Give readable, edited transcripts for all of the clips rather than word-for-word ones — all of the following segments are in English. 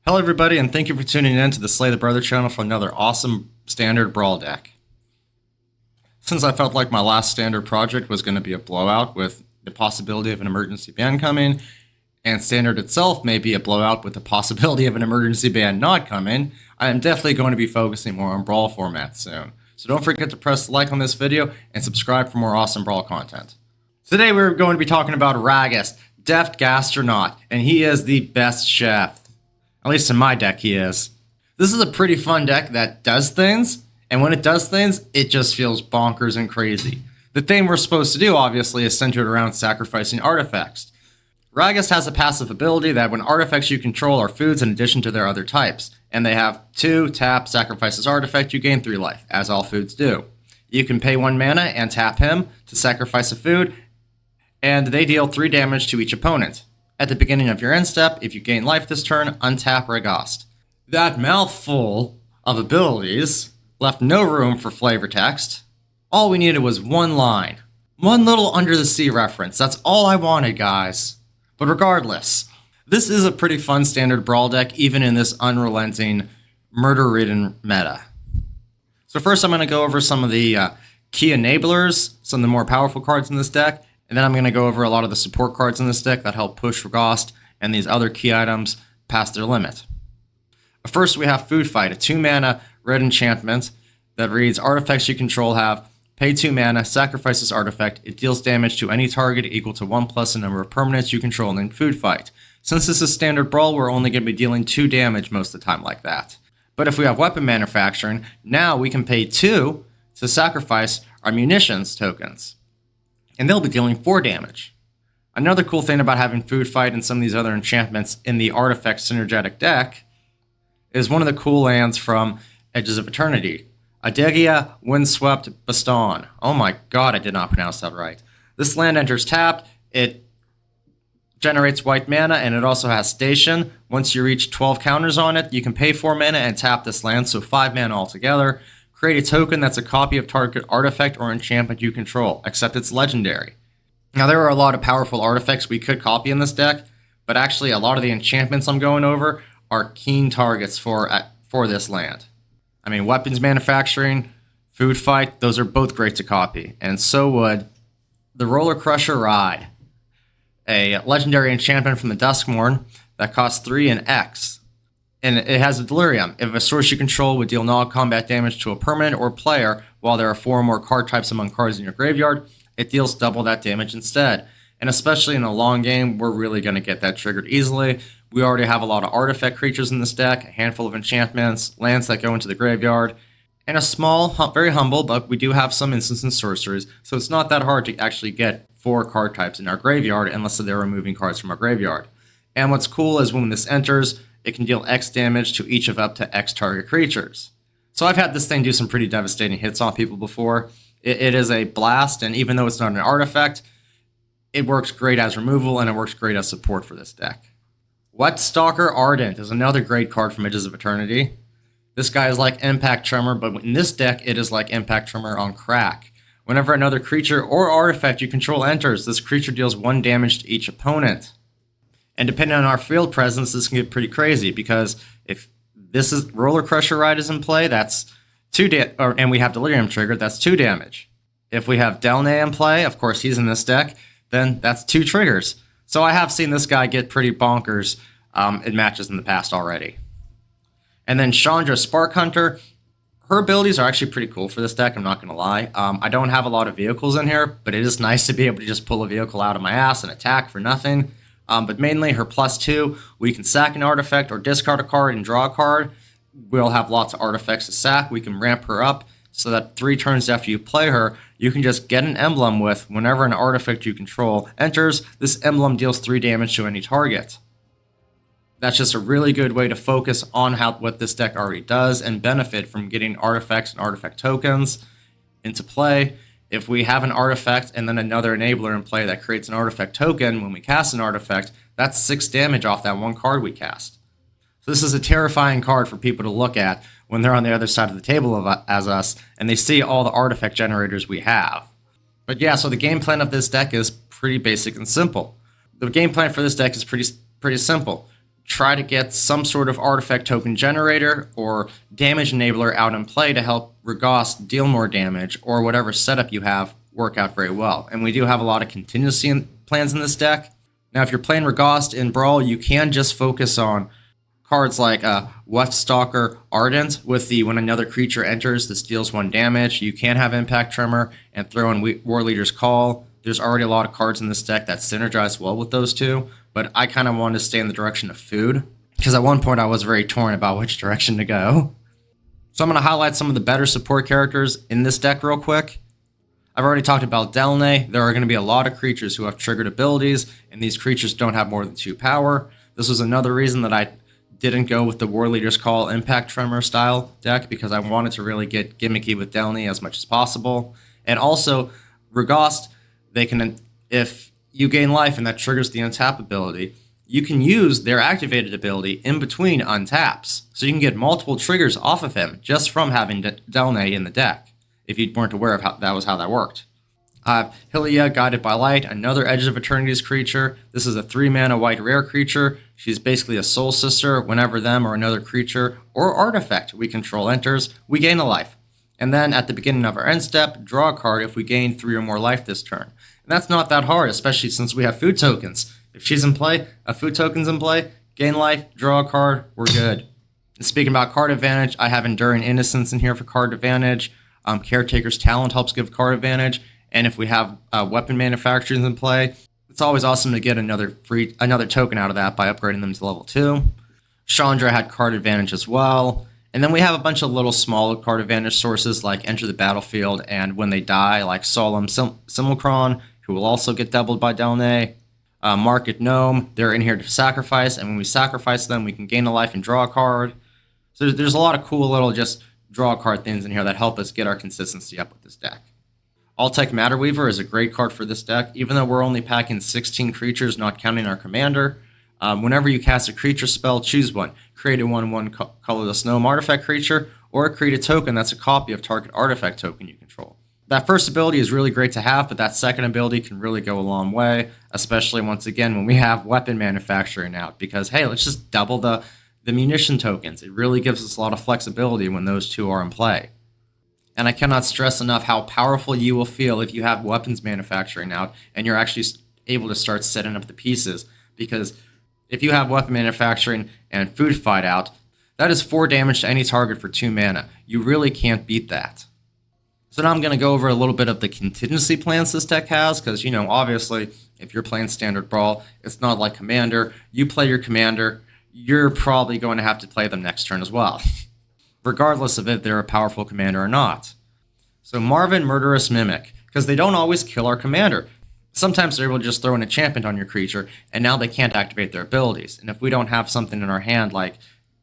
Hello everybody, and thank you for tuning in to the Slay the Brother channel for another awesome standard Brawl deck. Since I felt like my last standard project was going to be a blowout with the possibility of an emergency ban coming, and standard itself may be a blowout with the possibility of an emergency ban not coming, I am definitely going to be focusing more on Brawl formats soon. So don't forget to press the like on this video and subscribe for more awesome Brawl content. Today we're going to be talking about Ragost, Deft Gastronaught, and he is the best chef. At least in my deck, he is. This is a pretty fun deck that does things, and when it does things, it just feels bonkers and crazy. The thing we're supposed to do, obviously, is centered around sacrificing artifacts. Ragost has a passive ability that when artifacts you control are foods in addition to their other types, and they have 2, tap, sacrifices artifact, you gain 3 life, as all foods do. You can pay 1 mana and tap him to sacrifice a food, and they deal 3 damage to each opponent. At the beginning of your end step, if you gain life this turn, untap Ragost. That mouthful of abilities left no room for flavor text. All we needed was one line. One little under the sea reference. That's all I wanted, guys. But regardless, this is a pretty fun standard Brawl deck, even in this unrelenting, murder-ridden meta. So first I'm going to go over some of the key enablers, some of the more powerful cards in this deck, and then I'm going to go over a lot of the support cards in this deck that help push Ragost and these other key items past their limit. First, we have Food Fight, a 2-mana red enchantment that reads, artifacts you control have, pay 2 mana, sacrifice this artifact, it deals damage to any target equal to 1 plus the number of permanents you control named Food Fight. Since this is standard Brawl, we're only going to be dealing 2 damage most of the time like that. But if we have Weapon Manufacturing, now we can pay 2 to sacrifice our munitions tokens, and they'll be dealing 4 damage. Another cool thing about having Food Fight and some of these other enchantments in the artifact synergetic deck is one of the cool lands from Edges of Eternity. Adegia Windswept Baston. Oh my god, I did not pronounce that right. This land enters tapped, it generates white mana, and it also has Station. Once you reach 12 counters on it, you can pay 4 mana and tap this land, so 5 mana altogether. Create a token that's a copy of target artifact or enchantment you control, except it's legendary. Now there are a lot of powerful artifacts we could copy in this deck, but actually a lot of the enchantments I'm going over are keen targets for this land. I mean, Weapons Manufacturing, Food Fight, those are both great to copy, and so would the Roller Crusher Ride, a legendary enchantment from the Duskmourn that costs 3 and X. And it has a Delirium. If a source you control would deal non-combat damage to a permanent or player while there are 4 or more card types among cards in your graveyard, it deals double that damage instead. And especially in a long game, we're really going to get that triggered easily. We already have a lot of artifact creatures in this deck, a handful of enchantments, lands that go into the graveyard, and a small, very humble, but we do have some instants and sorceries, so it's not that hard to actually get 4 card types in our graveyard unless they're removing cards from our graveyard. And what's cool is when this enters, it can deal X damage to each of up to X target creatures. So I've had this thing do some pretty devastating hits on people before. It is a blast, and even though it's not an artifact, it works great as removal, and it works great as support for this deck. Wet Stalker Ardent is another great card from Edges of Eternity. This guy is like Impact Tremor, but in this deck, it is like Impact Tremor on crack. Whenever another creature or artifact you control enters, this creature deals 1 damage to each opponent. And depending on our field presence, this can get pretty crazy, because if this is Roller Crusher Ride is in play, that's 2 and we have Delirium triggered, that's 2 damage. If we have Delnay in play, of course he's in this deck, then that's 2 triggers. So I have seen this guy get pretty bonkers in matches in the past already. And then Chandra Spark Hunter, her abilities are actually pretty cool for this deck, I'm not going to lie. I don't have a lot of vehicles in here, but it is nice to be able to just pull a vehicle out of my ass and attack for nothing. But mainly her +2, we can sack an artifact or discard a card and draw a card. We'll have lots of artifacts to sack. We can ramp her up so that 3 turns after you play her, you can just get an emblem with whenever an artifact you control enters, this emblem deals 3 damage to any target. That's just a really good way to focus on what this deck already does and benefit from getting artifacts and artifact tokens into play. If we have an artifact and then another enabler in play that creates an artifact token, when we cast an artifact, that's 6 damage off that 1 card we cast. So this is a terrifying card for people to look at when they're on the other side of the table as us, and they see all the artifact generators we have. But yeah, so the game plan of this deck is pretty basic and simple. The game plan for this deck is pretty simple. try to get some sort of artifact token generator or damage enabler out in play to help Ragost deal more damage, or whatever setup you have work out very well. And we do have a lot of contingency plans in this deck. Now, if you're playing Ragost in Brawl, you can just focus on cards like Stalker Ardent with the when another creature enters, this deals 1 damage. You can have Impact Tremor and throw in War Leader's Call. There's already a lot of cards in this deck that synergize well with those two, but I kind of wanted to stay in the direction of food, because at one point I was very torn about which direction to go. So I'm going to highlight some of the better support characters in this deck real quick. I've already talked about Delnay. There are going to be a lot of creatures who have triggered abilities, and these creatures don't have more than 2 power. This was another reason that I didn't go with the War Leader's Call Impact Tremor style deck, because I wanted to really get gimmicky with Delnay as much as possible. And also, Ragost, they can, if you gain life and that triggers the untap ability, you can use their activated ability in between untaps. So you can get multiple triggers off of him just from having Delnay in the deck, if you weren't aware of how that worked. Hylia, Guided by Light, another Edge of Eternity's creature. This is a 3-mana white rare creature. She's basically a soul sister. Whenever them or another creature or artifact we control enters, we gain a life. And then at the beginning of our end step, draw a card if we gain 3 or more life this turn. And that's not that hard, especially since we have food tokens. If she's in play, a food token's in play, gain life, draw a card, we're good. And speaking about card advantage, I have Enduring Innocence in here for card advantage. Caretaker's Talent helps give card advantage. And if we have weapon manufacturers in play, it's always awesome to get another token out of that by upgrading them to level 2. Chandra had card advantage as well. And then we have a bunch of little smaller card advantage sources like Enter the Battlefield, and when they die, like Solemn Simulacron, who will also get doubled by Delnay. Market Gnome, they're in here to sacrifice, and when we sacrifice them, we can gain a life and draw a card. So there's a lot of cool little just draw a card things in here that help us get our consistency up with this deck. All-Tech Matter Weaver is a great card for this deck, even though we're only packing 16 creatures, not counting our commander. Whenever you cast a creature spell, choose one. Create a 1/1 colorless gnome artifact creature, or create a token that's a copy of target artifact token you control. That first ability is really great to have, but that second ability can really go a long way, especially once again when we have weapon manufacturing out, because hey, let's just double the munition tokens. It really gives us a lot of flexibility when those two are in play. And I cannot stress enough how powerful you will feel if you have weapons manufacturing out and you're actually able to start setting up the pieces, because if you have weapon manufacturing and food fight out, that is 4 damage to any target for 2 mana. You really can't beat that. So now I'm going to go over a little bit of the contingency plans this deck has, because, obviously, if you're playing Standard Brawl, it's not like Commander. You play your Commander, you're probably going to have to play them next turn as well, regardless of if they're a powerful Commander or not. So Marvin, Murderous Mimic, because they don't always kill our Commander. Sometimes they're able to just throw in a enchantment on your creature, and now they can't activate their abilities. And if we don't have something in our hand like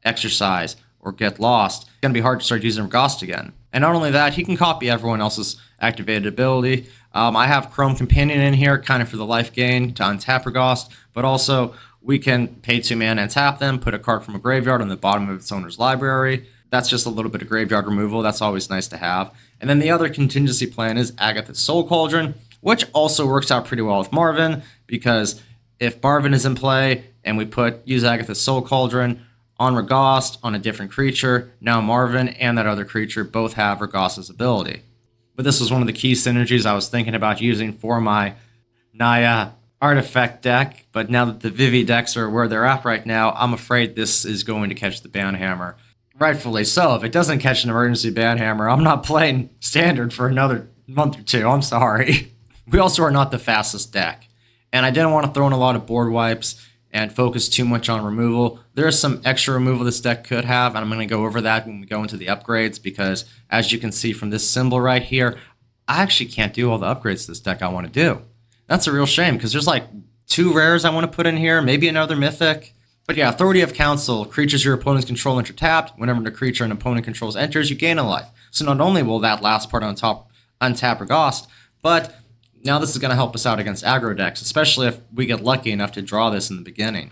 Exercise or Get Lost, it's going to be hard to start using Ragost again. And not only that, he can copy everyone else's activated ability. I have Chrome Companion in here, kind of for the life gain to untap Ragost, but also we can pay 2 mana and tap them, put a card from a graveyard on the bottom of its owner's library. That's just a little bit of graveyard removal. That's always nice to have. And then the other contingency plan is Agatha's Soul Cauldron, which also works out pretty well with Marvin, because if Marvin is in play and we use Agatha's Soul Cauldron on Ragost on a different creature, now Marvin and that other creature both have Ragost's ability. But this was one of the key synergies I was thinking about using for my Naya artifact deck, but now that the Vivi decks are where they're at right now, I'm afraid this is going to catch the banhammer. Rightfully so. If it doesn't catch an emergency banhammer, I'm not playing Standard for another month or 2. I'm sorry. We also are not the fastest deck, and I didn't want to throw in a lot of board wipes and focus too much on removal. There is some extra removal this deck could have, and I'm going to go over that when we go into the upgrades, because as you can see from this symbol right here, I actually can't do all the upgrades to this deck I want to do. That's a real shame, because there's like 2 rares I want to put in here, maybe another mythic. But yeah, Authority of Council, creatures your opponents control enter tapped. Whenever the creature an opponent controls enters, you gain a life. So not only will that last part on top untap Ragost, but now this is going to help us out against aggro decks, especially if we get lucky enough to draw this in the beginning.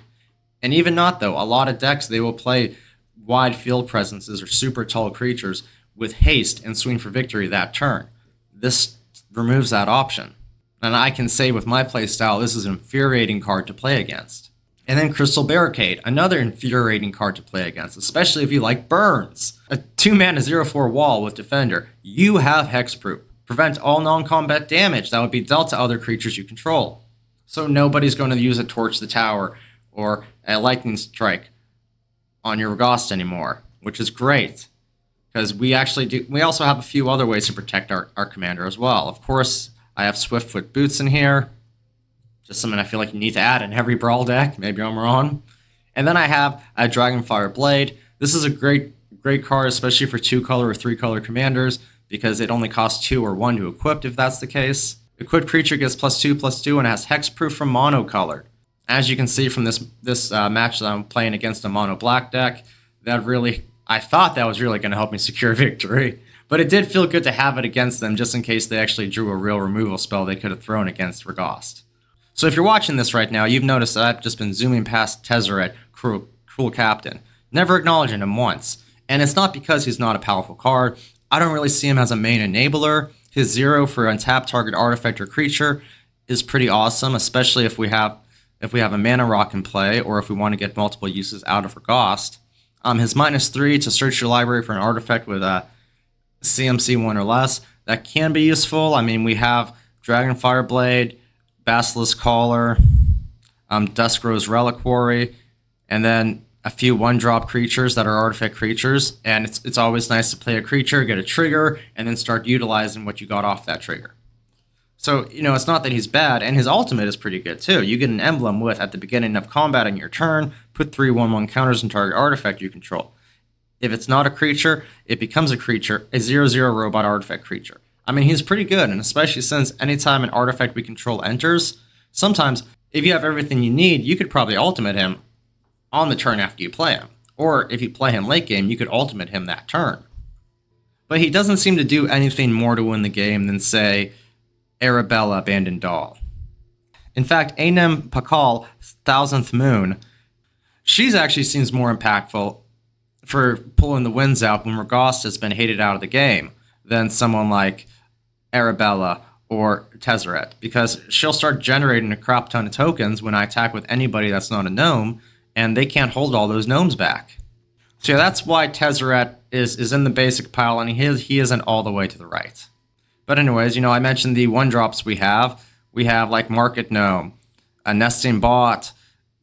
And even not, though, a lot of decks, they will play wide field presences or super tall creatures with haste and swing for victory that turn. This removes that option. And I can say with my playstyle, this is an infuriating card to play against. And then Crystal Barricade, another infuriating card to play against, especially if you like burns. A 2-mana 0/4 wall with Defender. You have Hexproof. Prevent all non-combat damage that would be dealt to other creatures you control. So nobody's going to use a Torch the Tower or a Lightning Strike on your Ragost anymore, which is great. Because we also have a few other ways to protect our commander as well. Of course, I have Swiftfoot Boots in here. Just something I feel like you need to add in every Brawl deck. Maybe I'm wrong. And then I have a Dragonfire Blade. This is a great card, especially for 2-color or 3-color commanders, because it only costs 2 or 1 to equip if that's the case. Equipped creature gets +2/+2 and has hexproof from monocolored. As you can see from this match that I'm playing against a mono black deck, I thought that was really going to help me secure victory. But it did feel good to have it against them just in case they actually drew a real removal spell they could have thrown against Ragost. So if you're watching this right now, you've noticed that I've just been zooming past Tezzeret, Cruel Captain, never acknowledging him once. And it's not because he's not a powerful card. I don't really see him as a main enabler. His 0 for untap target artifact or creature is pretty awesome, especially if we have a mana rock in play or if we want to get multiple uses out of Ragost. His -3 to search your library for an artifact with a CMC 1 or less, that can be useful. I mean, we have Dragonfire Blade, Basilisk Caller, Duskrow's Reliquary, and then a few 1-drop creatures that are artifact creatures. And it's always nice to play a creature, get a trigger, and then start utilizing what you got off that trigger. So, it's not that he's bad, and his ultimate is pretty good too. You get an emblem with, at the beginning of combat on your turn, put 3 1/1 counters on target artifact you control. If it's not a creature, it becomes a creature, a 0/0 robot artifact creature. I mean, he's pretty good, and especially since anytime an artifact we control enters, sometimes if you have everything you need, you could probably ultimate him on the turn after you play him. Or if you play him late game, you could ultimate him that turn. But he doesn't seem to do anything more to win the game than, say, Arabella Abandoned Doll. In fact, Anem Pakal, Thousandth Moon, she's actually seems more impactful for pulling the wins out when Ragost has been hated out of the game than someone like Arabella or Tezzeret, because she'll start generating a crap ton of tokens when I attack with anybody that's not a gnome, and they can't hold all those gnomes back. So yeah, that's why Tezzeret is in the basic pile, and he isn't all the way to the right. But anyways, I mentioned the 1-drops we have. We have like Market Gnome, a Nesting Bot,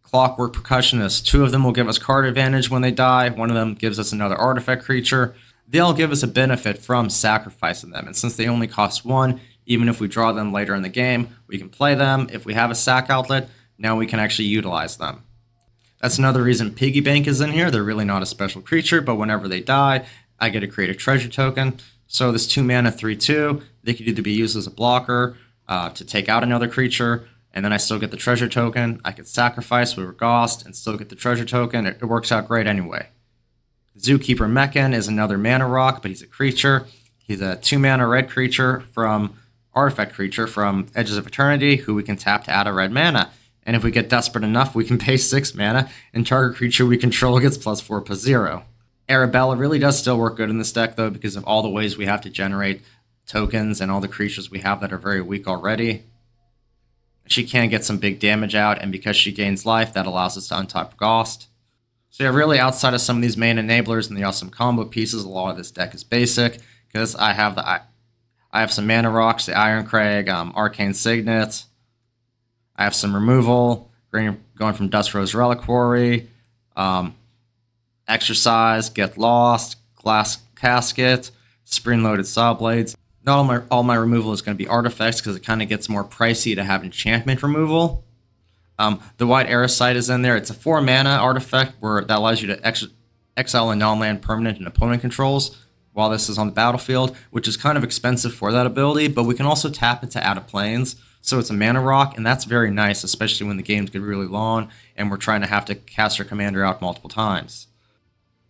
Clockwork Percussionist. 2 of them will give us card advantage when they die. 1 of them gives us another artifact creature. They all give us a benefit from sacrificing them. And since they only cost 1, even if we draw them later in the game, we can play them. If we have a sack outlet, now we can actually utilize them. That's another reason Piggy Bank is in here. They're really not a special creature, but whenever they die, I get to create a treasure token. So this 2-mana 3/2, they could either be used as a blocker to take out another creature, and then I still get the treasure token. I could sacrifice with Ragost and still get the treasure token. It works out great anyway. Zookeeper Mechan is another mana rock, but he's a creature. He's a 2-mana red creature from artifact creature from Edges of Eternity, who we can tap to add a red mana. And if we get desperate enough, we can pay 6 mana, and target creature we control gets +4/+0. Arabella really does still work good in this deck, though, because of all the ways we have to generate tokens and all the creatures we have that are very weak already. She can get some big damage out, and because she gains life, that allows us to untap Ragost. So yeah, really outside of some of these main enablers and the awesome combo pieces, a lot of this deck is basic, because I have some mana rocks, the Iron Crag, Arcane Signet. I have some removal, going from Duskrow's Reliquary, Exercise, Get Lost, Glass Casket, Spring-Loaded Saw Blades. Not all my removal is going to be artifacts because it kind of gets more pricey to have enchantment removal. The White Aerosite is in there. It's a 4-mana artifact that allows you to exile a non-land permanent an opponent controls while this is on the battlefield, which is kind of expensive for that ability, but we can also tap it to add a planes. So it's a mana rock, and that's very nice, especially when the games get really long and we're trying to have to cast our commander out multiple times.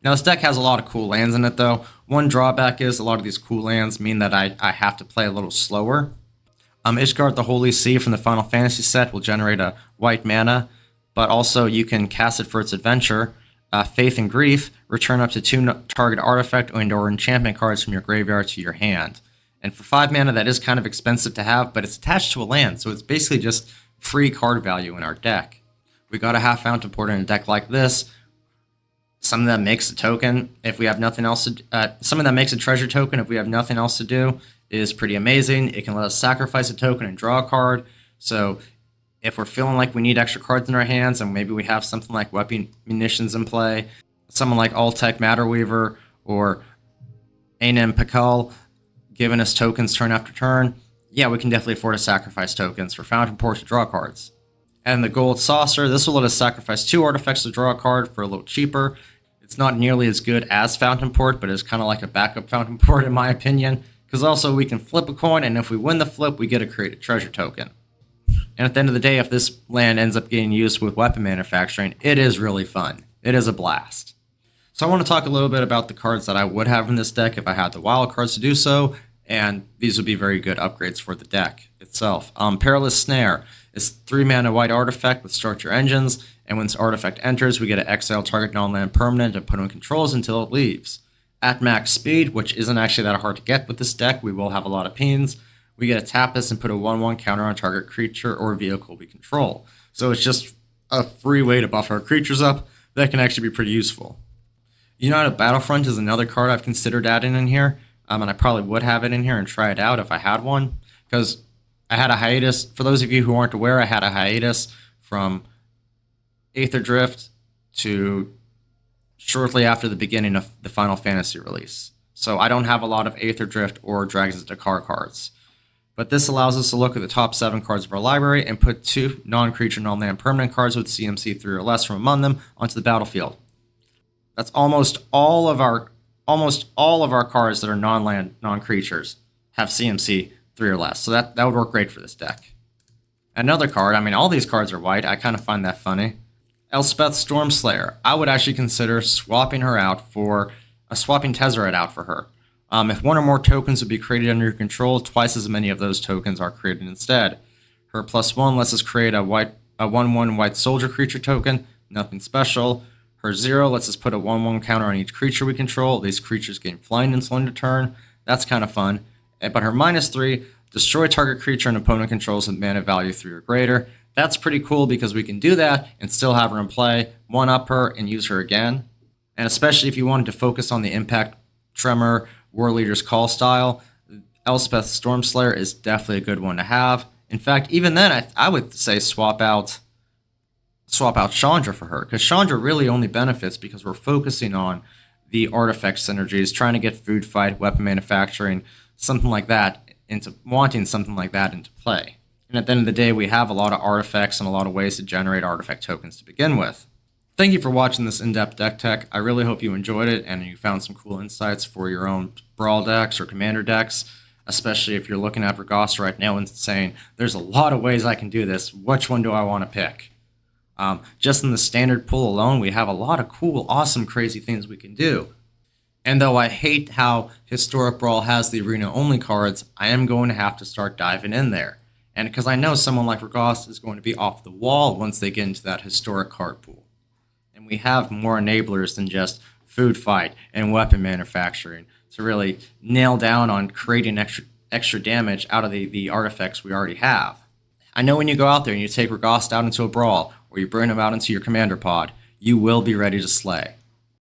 Now, this deck has a lot of cool lands in it, though. One drawback is a lot of these cool lands mean that I have to play a little slower. Ishgard the Holy Sea from the Final Fantasy set will generate a white mana, but also you can cast it for its adventure. Faith and Grief, return up to 2 target artifact or enchantment cards from your graveyard to your hand. And for 5 mana, that is kind of expensive to have, but it's attached to a land, so it's basically just free card value in our deck. We gotta have Fountain Port in a deck like this. Something that makes a token if we have nothing else to something that makes a treasure token if we have nothing else to do is pretty amazing. It can let us sacrifice a token and draw a card. So if we're feeling like we need extra cards in our hands and maybe we have something like weapon munitions in play, someone like Alltech Matterweaver or Anem Pakal giving us tokens turn after turn, yeah, we can definitely afford to sacrifice tokens for Fountain Port to draw cards. And the Gold Saucer, this will let us sacrifice 2 artifacts to draw a card for a little cheaper. It's not nearly as good as Fountain Port, but it's kind of like a backup Fountain Port in my opinion, because also we can flip a coin, and if we win the flip, we get to create a treasure token. And at the end of the day, if this land ends up getting used with weapon manufacturing, it is really fun. It is a blast. So I want to talk a little bit about the cards that I would have in this deck if I had the wild cards to do so, and these would be very good upgrades for the deck itself. Perilous Snare is 3 mana white artifact with Start Your Engines, and when this artifact enters, we get to exile target non-land permanent and put on controls until it leaves. At max speed, which isn't actually that hard to get with this deck, we will have a lot of pings. We get to tap this and put a 1/1 counter on target creature or vehicle we control. So it's just a free way to buff our creatures up that can actually be pretty useful. United Battlefront is another card I've considered adding in here, and I probably would have it in here and try it out if I had one, because I had a hiatus. For those of you who aren't aware, I had a hiatus from Aether Drift to shortly after the beginning of the Final Fantasy release. So I don't have a lot of Aether Drift or Dragons of Dakar cards. But this allows us to look at the top 7 cards of our library and put 2 non-creature, non-land permanent cards with CMC 3 or less from among them onto the battlefield. That's almost all of our cards that are non-land, non-creatures have CMC 3 or less. So that would work great for this deck. Another card, I mean, all these cards are white. I kind of find that funny. Elspeth Stormslayer. I would actually consider swapping her out for swapping Tezzeret out for her. If 1 or more tokens would be created under your control, twice as many of those tokens are created instead. Her +1 lets us create a 1/1 white soldier creature token, nothing special. Her 0 lets us put a 1/1 counter on each creature we control. These creatures gain flying until end of turn. That's kind of fun. But her -3, destroy target creature an opponent controls with mana value 3 or greater. That's pretty cool because we can do that and still have her in play, 1-up her, and use her again. And especially if you wanted to focus on the impact Tremor War Leader's Call style, Elspeth Stormslayer is definitely a good one to have. In fact, even then, I would say swap out Chandra for her, because Chandra really only benefits because we're focusing on the artifact synergies, trying to get food fight, weapon manufacturing, something like that, wanting something like that into play. And at the end of the day, we have a lot of artifacts and a lot of ways to generate artifact tokens to begin with. Thank you for watching this in-depth deck tech. I really hope you enjoyed it and you found some cool insights for your own Brawl decks or Commander decks, especially if you're looking at Ragost right now and saying, there's a lot of ways I can do this. Which one do I want to pick? Just in the standard pool alone, we have a lot of cool, awesome, crazy things we can do. And though I hate how Historic Brawl has the arena-only cards, I am going to have to start diving in there. And because I know someone like Ragost is going to be off the wall once they get into that historic card pool. And we have more enablers than just food fight and weapon manufacturing to really nail down on creating extra damage out of the artifacts we already have. I know when you go out there and you take Ragost out into a brawl, or you bring him out into your commander pod, you will be ready to slay.